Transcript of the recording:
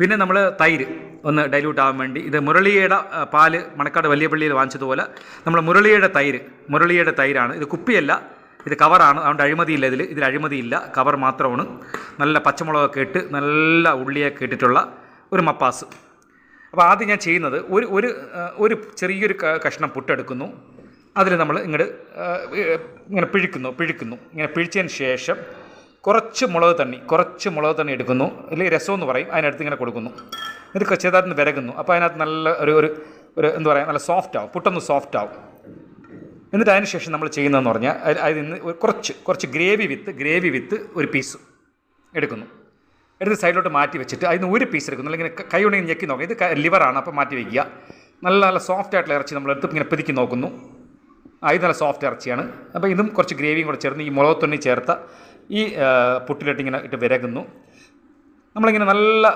പിന്നെ നമ്മൾ തൈര് ഒന്ന് ഡൈല്യൂട്ട് ആവാൻ വേണ്ടി, ഇത് മുരളിയുടെ പാല് മണക്കാട് വലിയ പള്ളിയിൽ വാങ്ങിച്ചതുപോലെ നമ്മൾ മുരളിയുടെ തൈരാണ്. ഇത് കുപ്പിയല്ല, ഇത് കവറാണ്. അതുകൊണ്ട് അഴിമതിയില്ല, ഇതിൽ അഴിമതിയില്ല, കവർ മാത്രമാണ്. നല്ല പച്ചമുളകൊക്കെ ഇട്ട് നല്ല ഉള്ളിയൊക്കെ ഇട്ടിട്ടുള്ള ഒരു മപ്പാസ്. അപ്പോൾ ആദ്യം ഞാൻ ചെയ്യുന്നത് ഒരു ചെറിയൊരു കഷ്ണം പുട്ടെടുക്കുന്നു. അതിൽ നമ്മൾ ഇങ്ങനെ പിഴിക്കുന്നു. ഇങ്ങനെ പിഴിച്ചതിന് ശേഷം കുറച്ച് മുളക് തണ്ണി എടുക്കുന്നു. അല്ലെങ്കിൽ രസം എന്ന് പറയും, അതിനടുത്ത് ഇങ്ങനെ കൊടുക്കുന്നു. ഇത് ചെറുതായിട്ട് വിരകുന്നു. അപ്പോൾ അതിനകത്ത് നല്ല ഒരു എന്താ പറയുക, നല്ല സോഫ്റ്റ് ആവും, പുട്ടൊന്ന് സോഫ്റ്റ് ആവും. എന്നിട്ട് അതിന് ശേഷം നമ്മൾ ചെയ്യുന്നതെന്ന് പറഞ്ഞാൽ അതിൽ നിന്ന് കുറച്ച് ഗ്രേവി വിത്ത് ഒരു പീസ് എടുക്കുന്നു. എടുത്ത് സൈഡിലോട്ട് മാറ്റി വെച്ചിട്ട് അതിന് ഒരു പീസ് എടുക്കുന്നു. അല്ലെങ്കിൽ കൈ കൊണ്ട് ഞെക്കി നോക്കാം. ഇത് ലിവറാണ്, അപ്പോൾ മാറ്റി വയ്ക്കുക. നല്ല സോഫ്റ്റ് ആയിട്ടുള്ള ഇറച്ചി നമ്മളെടുത്ത് ഇങ്ങനെ പിതുക്കി നോക്കുന്നു. ഇത് നല്ല സോഫ്റ്റ് ഇറച്ചിയാണ്. അപ്പോൾ ഇതും കുറച്ച് ഗ്രേവിയും കൂടെ ചേർന്ന് ഈ മുളക് തൊണ്ണി ചേർത്ത ഈ പുട്ടിലിട്ട് ഇങ്ങനെ ഇട്ട് വിരകുന്നു. നമ്മളിങ്ങനെ നല്ല